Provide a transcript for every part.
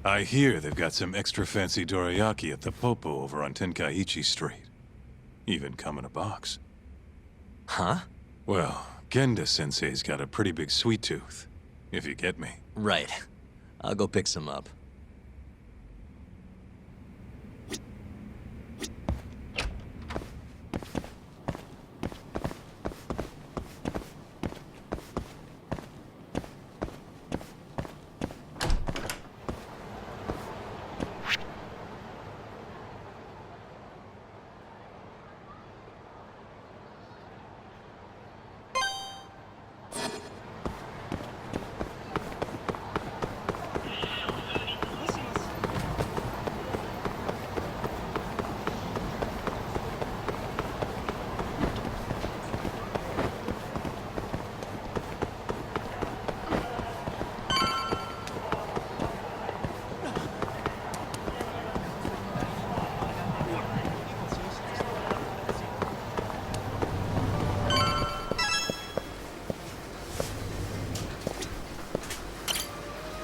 I hear they've got some extra fancy dorayaki at the Popo over on Tenkaichi Street. Even come in a box. Huh? Well, Genda-sensei's got a pretty big sweet tooth, if you get me. Right. I'll go pick some up.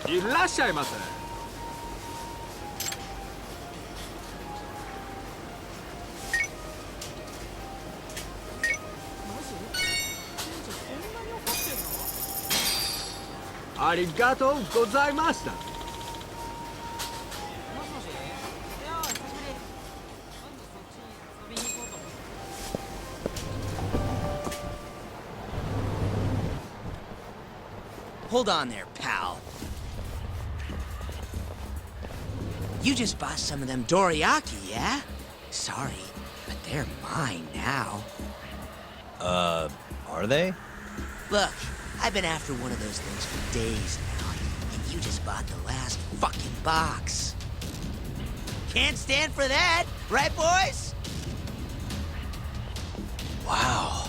いらっしゃいませ。ありがとうございました。Hold on there, pal. You just bought some of them dorayaki, yeah? Sorry, but they're mine now. Are they? Look, I've been after one of those things for days now, and you just bought the last fucking box. Can't stand for that, right, boys? Wow.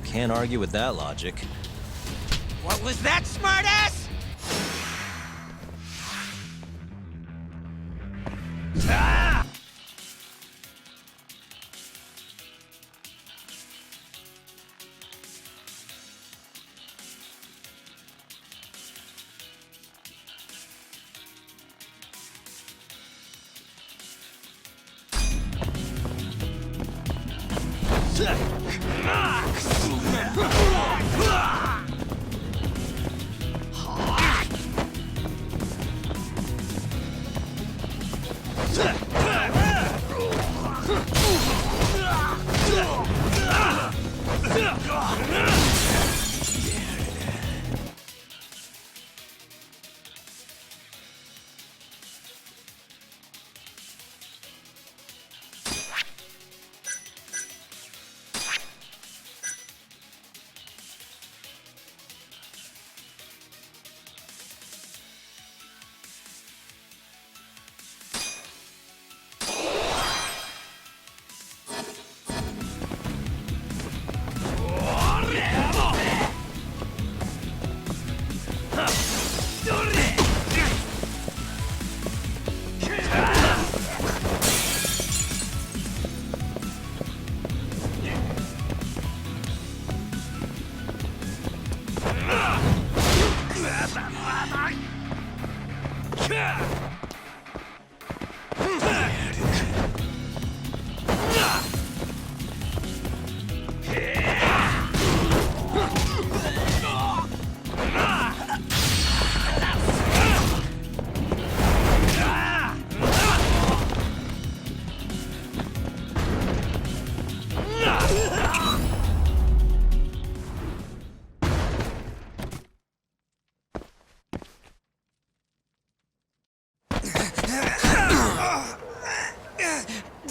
Can't argue with that logic. What was that, smartass? Ah!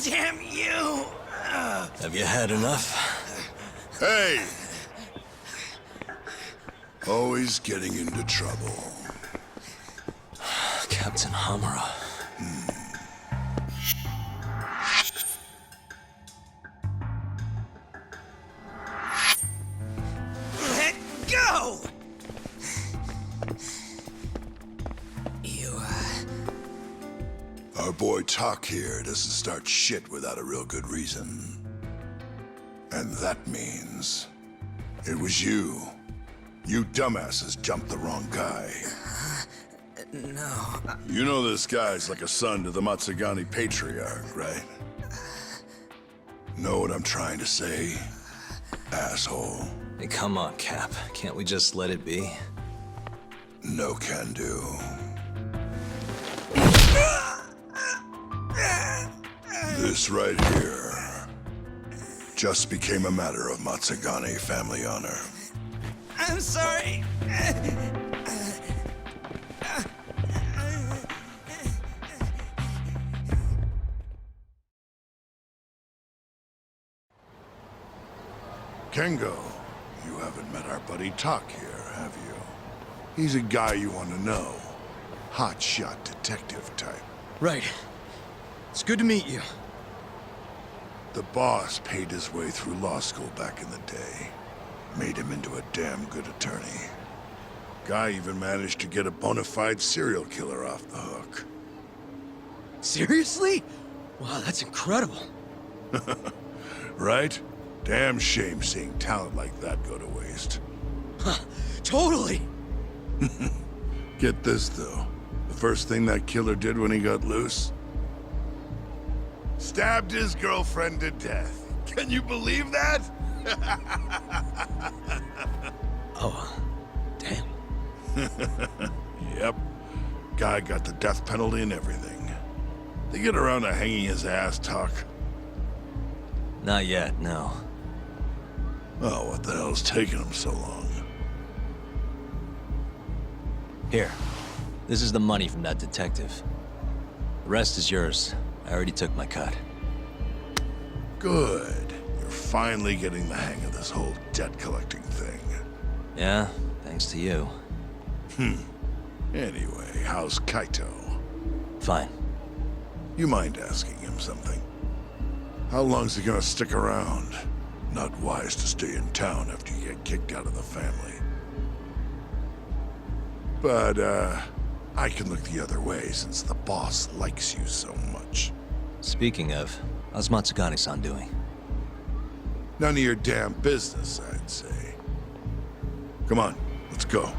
Damn you! Have you had enough? Hey! Always getting into trouble. Captain Hamura. Let go! You, Our boy Talk here doesn't start shit without a real good reason. And that means it was you. You dumbasses jumped the wrong guy. No. You know this guy's like a son to the Matsugani patriarch, right? Know what I'm trying to say? Asshole. Hey, come on, Cap. Can't we just let it be? No can do. This right here just became a matter of Matsugani family honor. I'm sorry. Kengo, you haven't met our buddy Tak here, have you? He's a guy you want to know. Hotshot detective type. Right. It's good to meet you. The boss paid his way through law school back in the day. Made him into a damn good attorney. Guy even managed to get a bona fide serial killer off the hook. Seriously? Wow, that's incredible. Right? Damn shame seeing talent like that go to waste. Huh, totally. Get this, though. The first thing that killer did when he got loose? Stabbed his girlfriend to death. Can you believe that? Oh, damn. Yep. Guy got the death penalty and everything. They get around to hanging his ass, Tuck. Not yet, no. Oh, what the hell's taking him so long? Here. This is the money from that detective. The rest is yours. I already took my cut. Good. You're finally getting the hang of this whole debt collecting thing. Yeah, thanks to you. Anyway, how's Kaito? Fine. You mind asking him something? How long's he gonna stick around? Not wise to stay in town after you get kicked out of the family. But, I can look the other way since the boss likes you so much. Speaking of, how's Matsugani-san doing? None of your damn business, I'd say. Come on, let's go.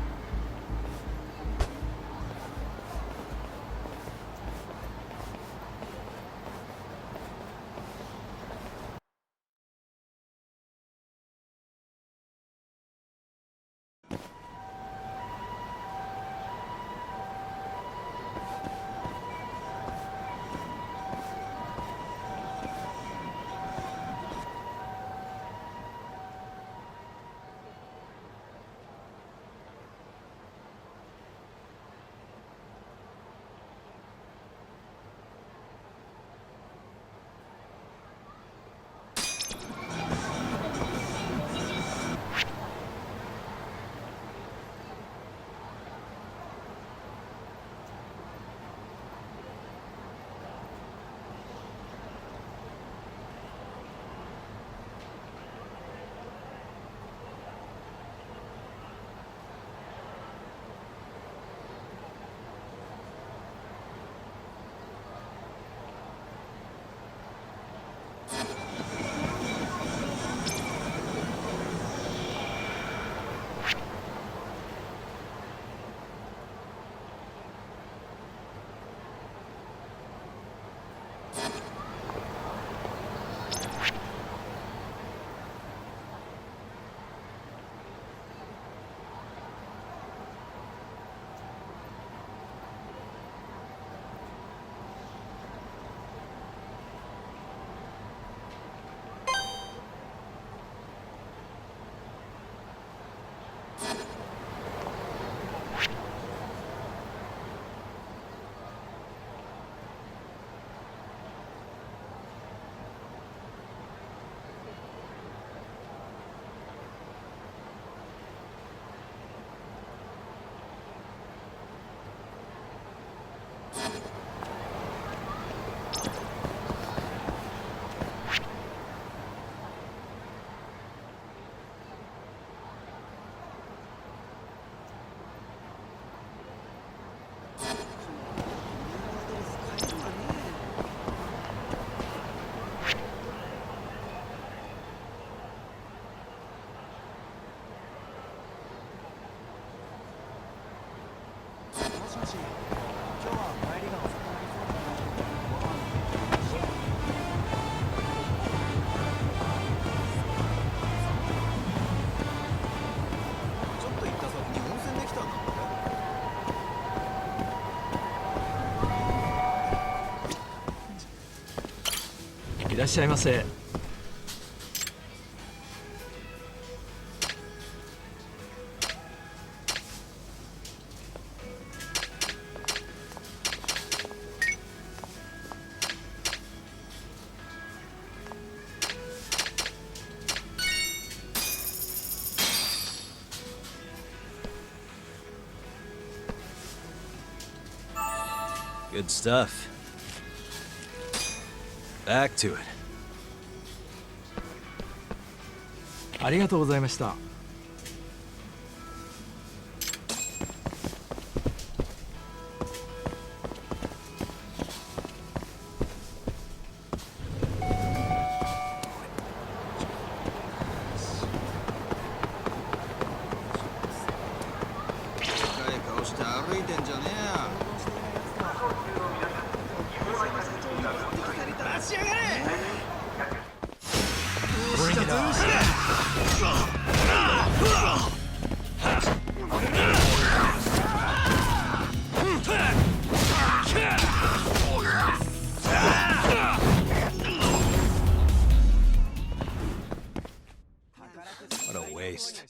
いらっしゃいませ。Good stuff. Back to it. ありがとうございました。顔して歩いてんじゃねえよ。立ち上がれ。 Bring it on. What a waste.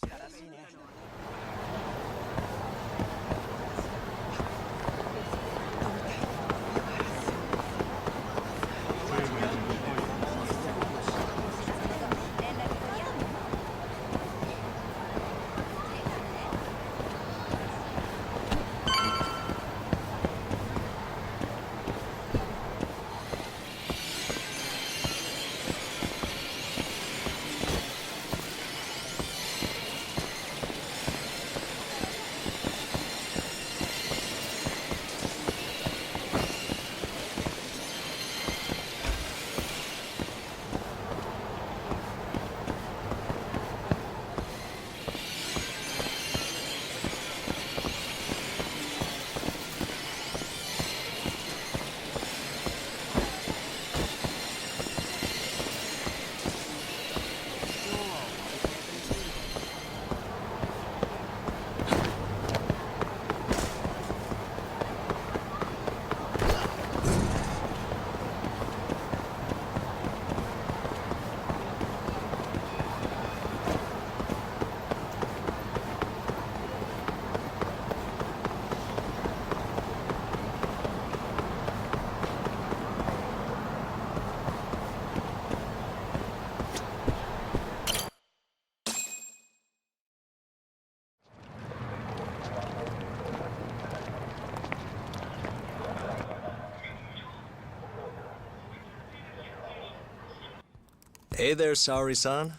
Hey there, Saori-san.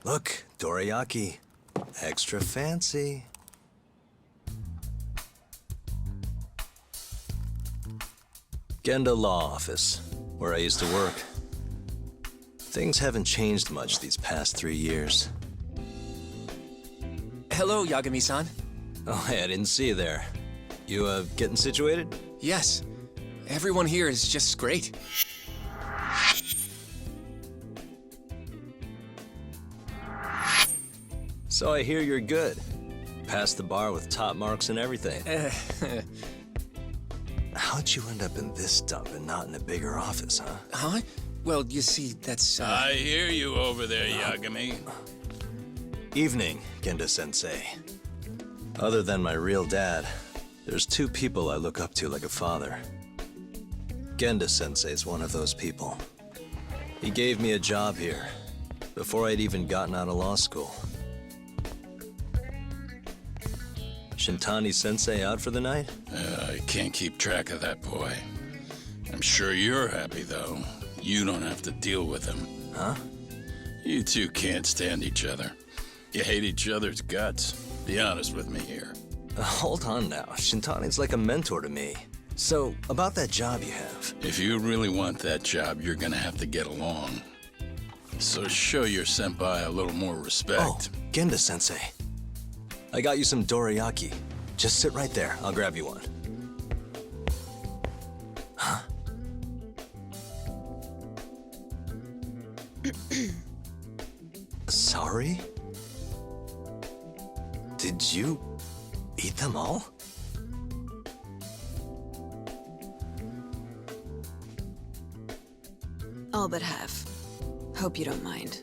Look, dorayaki. Extra fancy. Genda Law Office, where I used to work. Things haven't changed much these past 3 years. Hello, Yagami-san. Oh, hey, I didn't see you there. You, getting situated? Yes, everyone here is just great. So I hear you're good. Passed the bar with top marks and everything. How'd you end up in this dump and not in a bigger office, huh? Huh? Well, you see, that's, I hear you over there, Yagami. Evening, Genda-sensei. Other than my real dad, there's 2 people I look up to like a father. Genda-sensei's one of those people. He gave me a job here, before I'd even gotten out of law school. Shintani-sensei out for the night? I can't keep track of that boy. I'm sure you're happy, though. You don't have to deal with him. Huh? You two can't stand each other. You hate each other's guts. Be honest with me here. Hold on now. Shintani's like a mentor to me. So, about that job you have. If you really want that job, you're gonna have to get along. So show your senpai a little more respect. Oh, Genda-sensei. I got you some dorayaki. Just sit right there. I'll grab you one. Huh? Sorry? Did you eat them all? All but half. Hope you don't mind.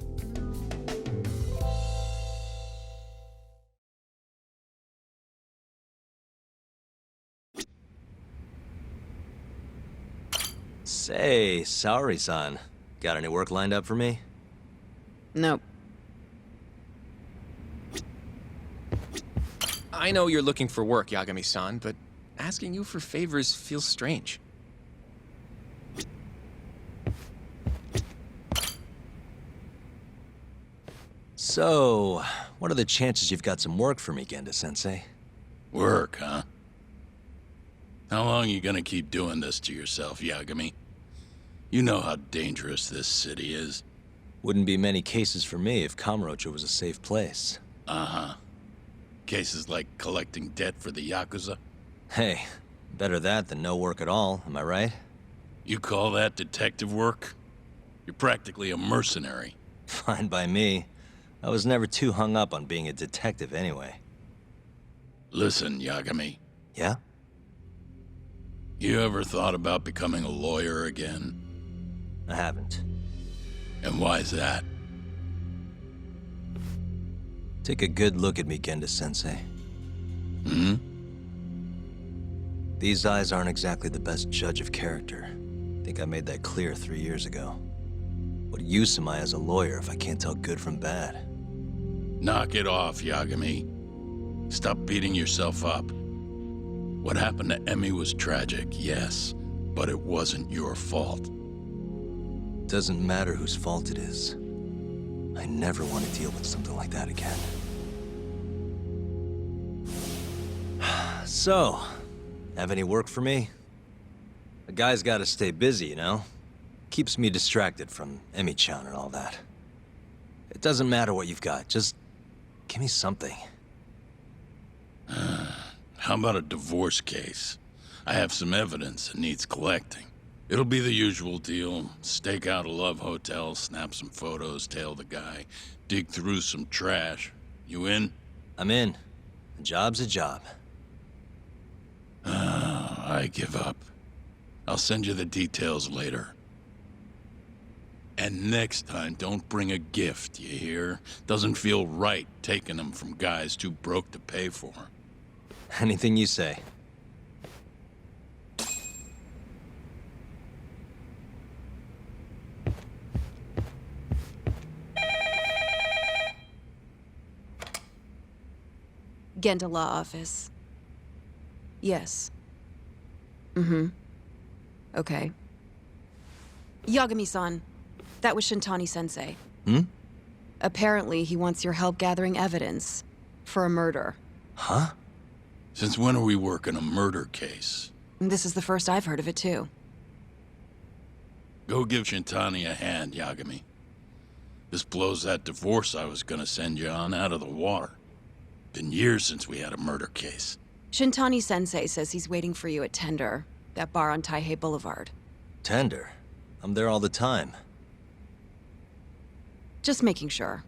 Say, Saori-san, got any work lined up for me? Nope. I know you're looking for work, Yagami-san, but asking you for favors feels strange. So, what are the chances you've got some work for me, Genda-sensei? Work, huh? How long you gonna keep doing this to yourself, Yagami? You know how dangerous this city is. Wouldn't be many cases for me if Kamurocho was a safe place. Uh-huh. Cases like collecting debt for the Yakuza? Hey, better that than no work at all, am I right? You call that detective work? You're practically a mercenary. Fine by me. I was never too hung up on being a detective anyway. Listen, Yagami. Yeah? You ever thought about becoming a lawyer again? I haven't. And why's that? Take a good look at me, Genda-sensei. Hmm? These eyes aren't exactly the best judge of character. Think I made that clear 3 years ago. What use am I as a lawyer if I can't tell good from bad? Knock it off, Yagami. Stop beating yourself up. What happened to Emmy was tragic, yes, but it wasn't your fault. Doesn't matter whose fault it is. I never want to deal with something like that again. So, have any work for me? A guy's gotta stay busy, you know? Keeps me distracted from Emmy-chan and all that. It doesn't matter what you've got, just give me something. How about a divorce case? I have some evidence that needs collecting. It'll be the usual deal. Stake out a love hotel, snap some photos, tail the guy, dig through some trash. You in? I'm in. A job's a job. I give up. I'll send you the details later. And next time, don't bring a gift, you hear? Doesn't feel right taking them from guys too broke to pay for. Anything you say. Genda Law Office. Yes. Mm-hmm. Okay. Yagami-san, that was Shintani-sensei. Hmm? Apparently, he wants your help gathering evidence for a murder. Huh? Since when are we working a murder case? This is the first I've heard of it, too. Go give Shintani a hand, Yagami. This blows that divorce I was gonna send you on out of the water. Been years since we had a murder case. Shintani-sensei says he's waiting for you at Tender, that bar on Taihei Boulevard. Tender. I'm there all the time. Just making sure.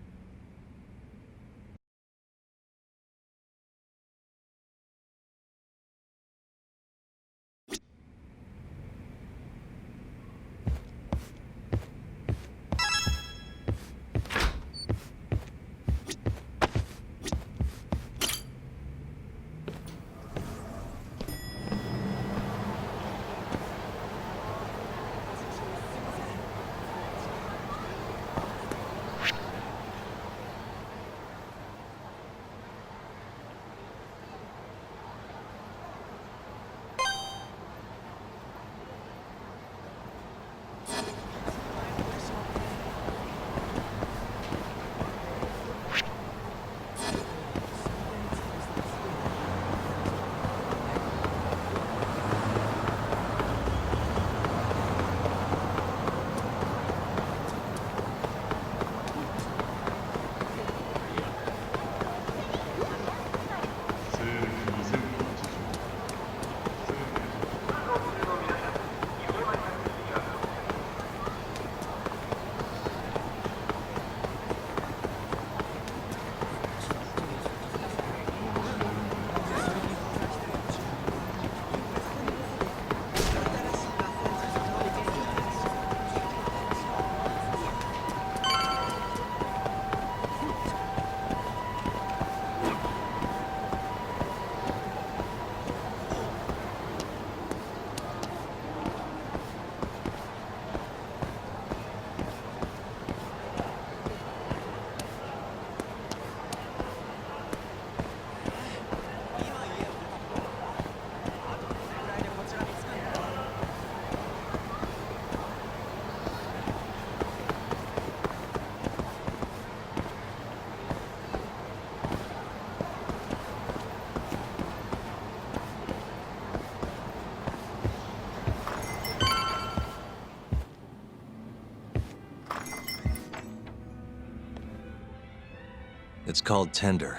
It's called Tender.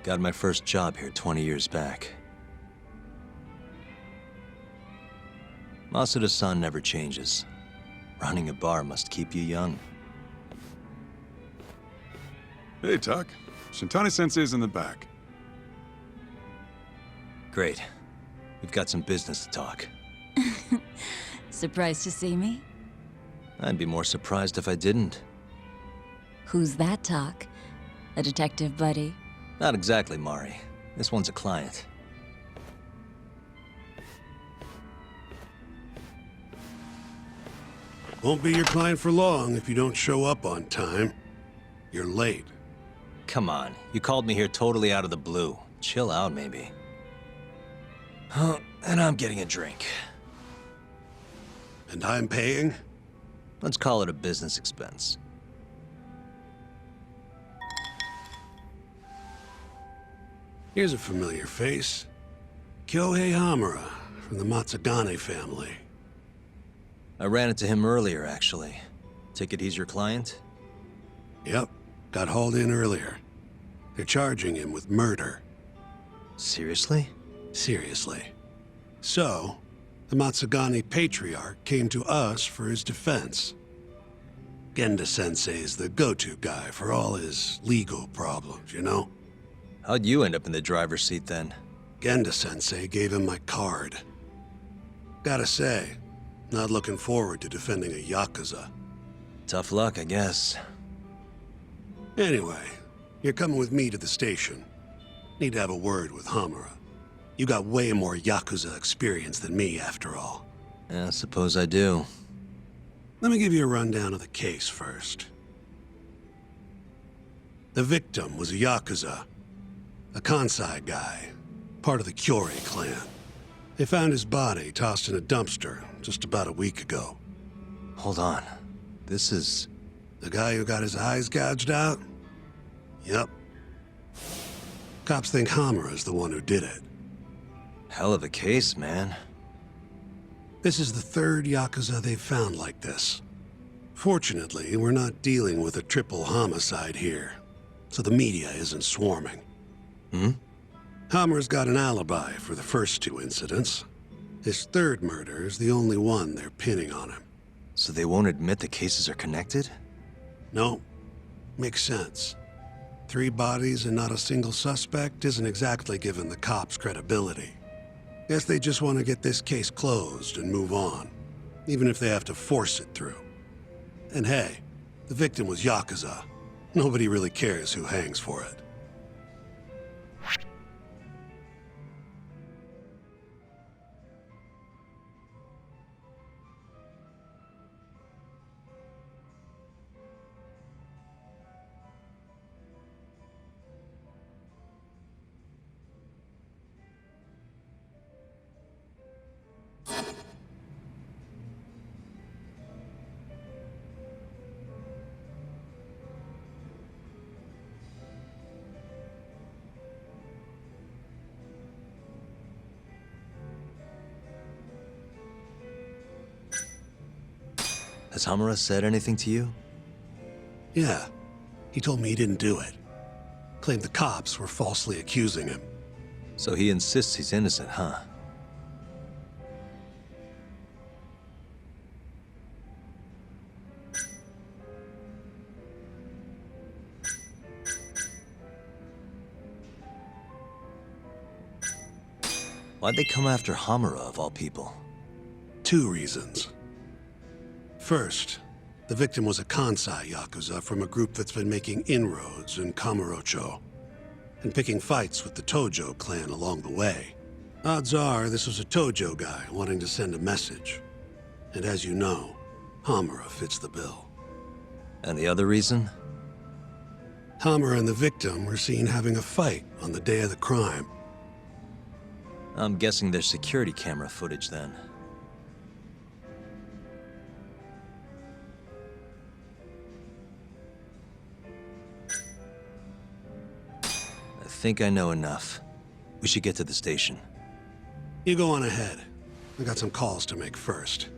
Got my first job here 20 years back. Masuda-san never changes. Running a bar must keep you young. Hey, Tuck. Shintani-sensei's in the back. Great. We've got some business to talk. Surprised to see me? I'd be more surprised if I didn't. Who's that, Talk? A detective buddy? Not exactly, Mari. This one's a client. Won't be your client for long if you don't show up on time. You're late. Come on, you called me here totally out of the blue. Chill out, maybe. Oh, and I'm getting a drink. And I'm paying? Let's call it a business expense. Here's a familiar face. Kyohei Hamura, from the Matsugane family. I ran into him earlier, actually. Take it he's your client? Yep, got hauled in earlier. They're charging him with murder. Seriously? Seriously. So, the Matsugane patriarch came to us for his defense. Genda-sensei's the go-to guy for all his legal problems, you know? How'd you end up in the driver's seat then? Genda-sensei gave him my card. Gotta say, not looking forward to defending a Yakuza. Tough luck, I guess. Anyway, you're coming with me to the station. Need to have a word with Hamura. You got way more Yakuza experience than me, after all. Yeah, I suppose I do. Let me give you a rundown of the case first. The victim was a Yakuza. A Kansai guy, part of the Kyorei clan. They found his body tossed in a dumpster just about a week ago. Hold on. This is... The guy who got his eyes gouged out? Yep. Cops think Hamura's the one who did it. Hell of a case, man. This is the third Yakuza they've found like this. Fortunately, we're not dealing with a triple homicide here, so the media isn't swarming. Hammer's got an alibi for the first two incidents. His third murder is the only one they're pinning on him. So they won't admit the cases are connected? No. Makes sense. 3 bodies and not a single suspect isn't exactly giving the cops credibility. Guess they just want to get this case closed and move on, even if they have to force it through. And hey, the victim was Yakuza. Nobody really cares who hangs for it. Has Hamura said anything to you? Yeah. He told me he didn't do it. Claimed the cops were falsely accusing him. So he insists he's innocent, huh? Why'd they come after Hamura, of all people? 2 reasons. First, the victim was a Kansai Yakuza from a group that's been making inroads in Kamurocho, and picking fights with the Tojo clan along the way. Odds are this was a Tojo guy wanting to send a message. And as you know, Hamura fits the bill. And the other reason? Hamura and the victim were seen having a fight on the day of the crime. I'm guessing there's security camera footage then. I think I know enough. We should get to the station. You go on ahead. I got some calls to make first.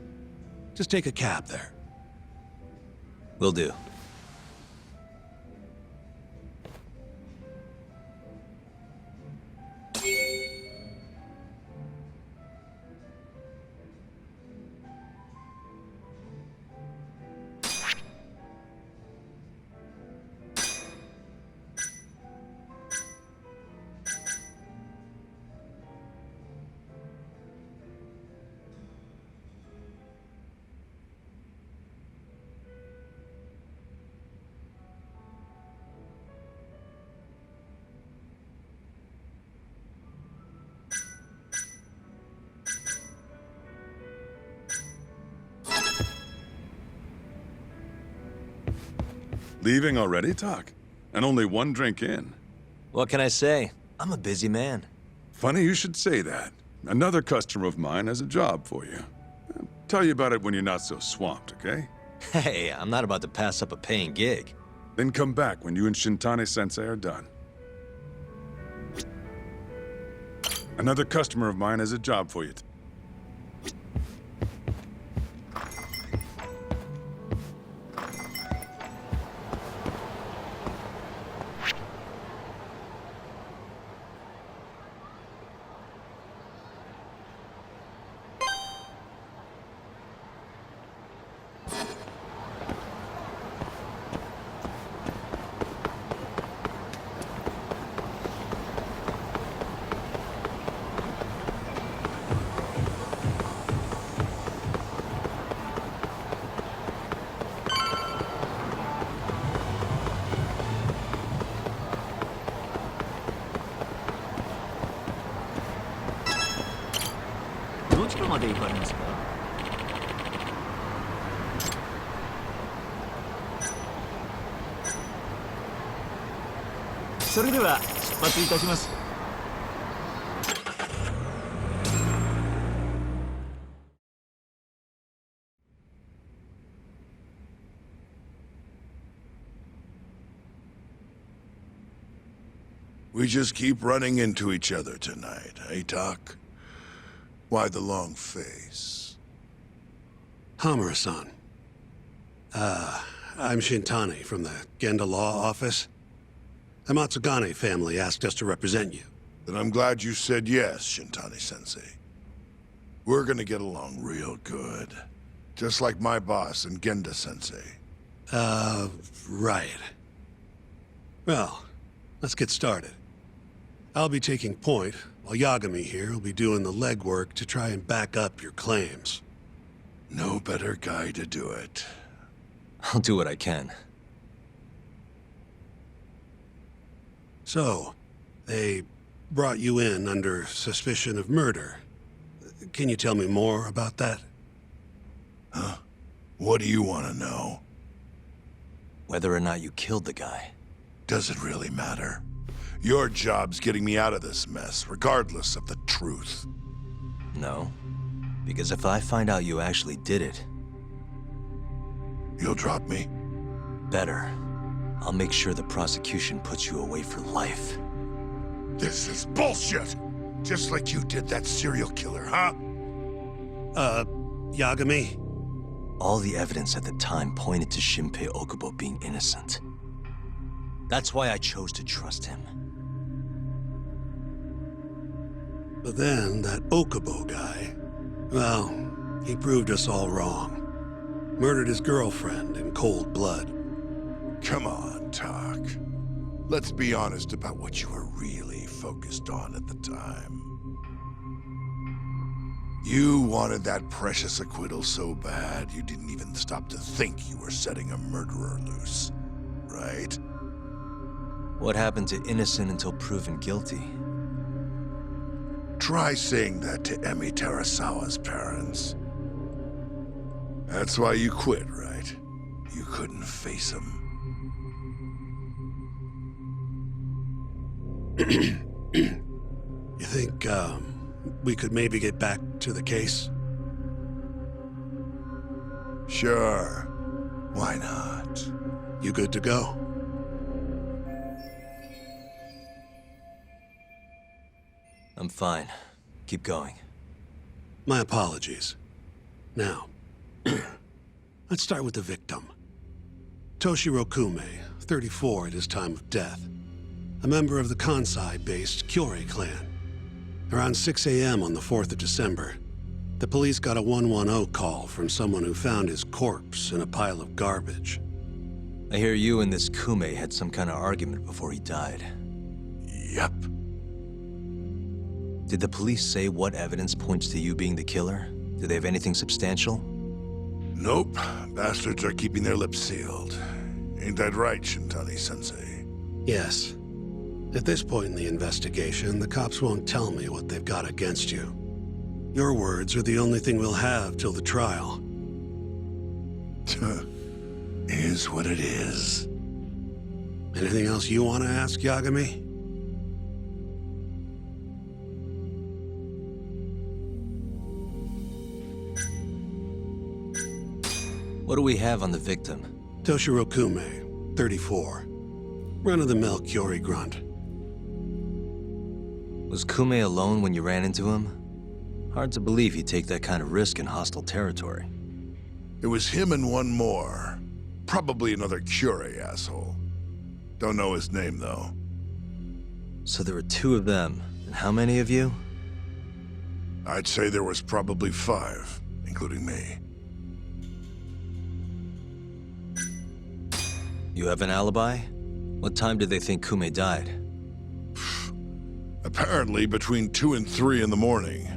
Just take a cab there. Will do. Leaving already, Tak? And only one drink in. What can I say? I'm a busy man. Funny you should say that. Another customer of mine has a job for you. I'll tell you about it when you're not so swamped, okay? Hey, I'm not about to pass up a paying gig. Then come back when you and Shintani-sensei are done. Another customer of mine has a job for you. We just keep running into each other tonight, eh, Doc? Why the long face? Hamura-san. I'm Shintani from the Genda Law Office. The Matsugane family asked us to represent you. Then I'm glad you said yes, Shintani-sensei. We're gonna get along real good. Just like my boss and Genda-sensei. Right. Well, let's get started. I'll be taking point, while Yagami here will be doing the legwork to try and back up your claims. No better guy to do it. I'll do what I can. So, they brought you in under suspicion of murder. Can you tell me more about that? Huh? What do you want to know? Whether or not you killed the guy. Does it really matter? Your job's getting me out of this mess, regardless of the truth. No. Because if I find out you actually did it... You'll drop me? Better. I'll make sure the prosecution puts you away for life. This is bullshit! Just like you did that serial killer, huh? Yagami? All the evidence at the time pointed to Shinpei Okubo being innocent. That's why I chose to trust him. But then, that Okubo guy, well, he proved us all wrong. Murdered his girlfriend in cold blood. Come on, Tak. Let's be honest about what you were really focused on at the time. You wanted that precious acquittal so bad, you didn't even stop to think you were setting a murderer loose, right? What happened to innocent until proven guilty? Try saying that to Emi Terasawa's parents. That's why you quit, right? You couldn't face him. You think, we could maybe get back to the case? Sure. Why not? You good to go? I'm fine. Keep going. My apologies. Now, let's start with the victim. Toshiro Kume, 34 at his time of death. A member of the Kansai-based Kyorei clan. Around 6 a.m. on the 4th of December, the police got a 110 call from someone who found his corpse in a pile of garbage. I hear you and this Kume had some kind of argument before he died. Yep. Did the police say what evidence points to you being the killer? Do they have anything substantial? Nope. Bastards are keeping their lips sealed. Ain't that right, Shintani-sensei? Yes. At this point in the investigation, the cops won't tell me what they've got against you. Your words are the only thing we'll have till the trial. Is what it is. Anything else you want to ask, Yagami? What do we have on the victim? Toshiro Kume, 34. Run-of-the-mill Kyori grunt. Was Kume alone when you ran into him? Hard to believe he'd take that kind of risk in hostile territory. It was him and one more. Probably another Curie asshole. Don't know his name, though. So there were 2 of them. And how many of you? I'd say there was probably 5, including me. You have an alibi? What time did they think Kume died? Apparently, between 2 and 3 in the morning.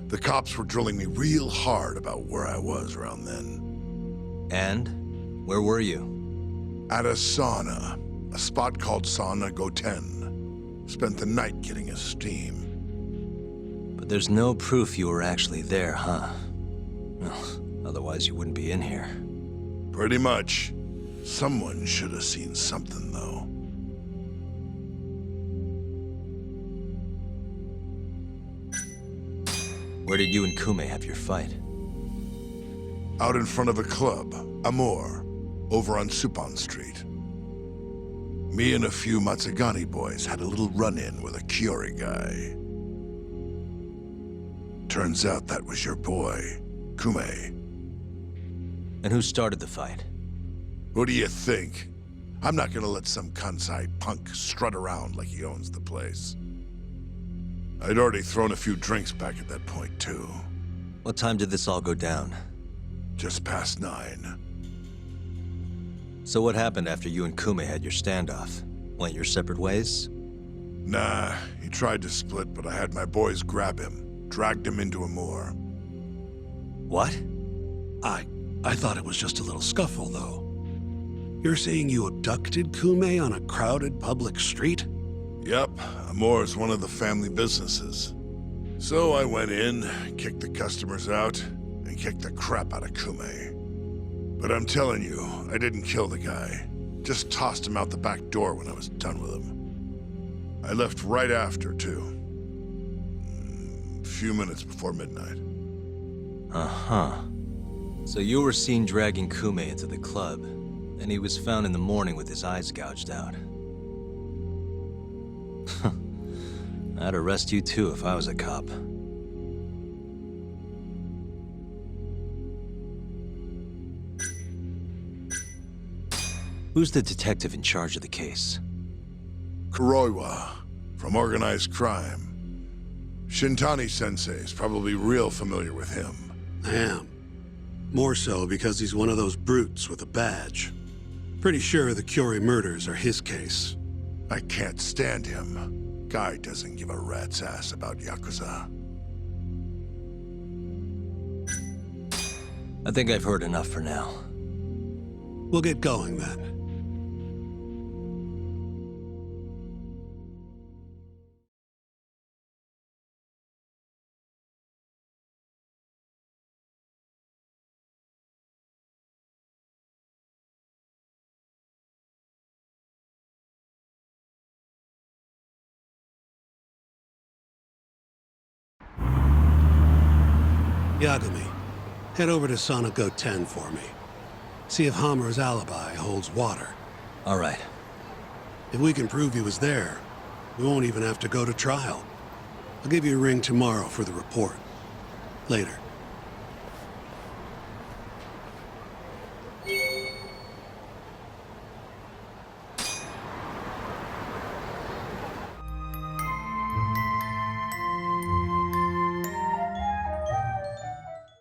The cops were drilling me real hard about where I was around then. And? Where were you? At a sauna. A spot called Sauna Goten. Spent the night getting a steam. But there's no proof you were actually there, huh? Well, otherwise you wouldn't be in here. Pretty much. Someone should have seen something, though. Where did you and Kume have your fight? Out in front of a club, Amor, over on Supon Street. Me and a few Matsugani boys had a little run-in with a Kyori guy. Turns out that was your boy, Kume. And who started the fight? Who do you think? I'm not gonna let some Kansai punk strut around like he owns the place. I'd already thrown a few drinks back at that point, too. What time did this all go down? Just past 9. So what happened after you and Kume had your standoff? Went your separate ways? Nah, he tried to split, but I had my boys grab him, dragged him into Amor. What? I thought it was just a little scuffle, though. You're saying you abducted Kume on a crowded public street? Yep, Amor's one of the family businesses. So I went in, kicked the customers out, and kicked the crap out of Kume. But I'm telling you, I didn't kill the guy. Just tossed him out the back door when I was done with him. I left right after, too. A few minutes before midnight. Uh-huh. So you were seen dragging Kume into the club, and he was found in the morning with his eyes gouged out. I'd arrest you too if I was a cop. Who's the detective in charge of the case? Kuroiwa, from organized crime. Shintani-sensei is probably real familiar with him. I am. More so because he's one of those brutes with a badge. Pretty sure the Kyori murders are his case. I can't stand him. Guy doesn't give a rat's ass about Yakuza. I think I've heard enough for now. We'll get going then. Yagami, head over to Sonic 10 for me. See if Hammer's alibi holds water. All right. If we can prove he was there, we won't even have to go to trial. I'll give you a ring tomorrow for the report. Later.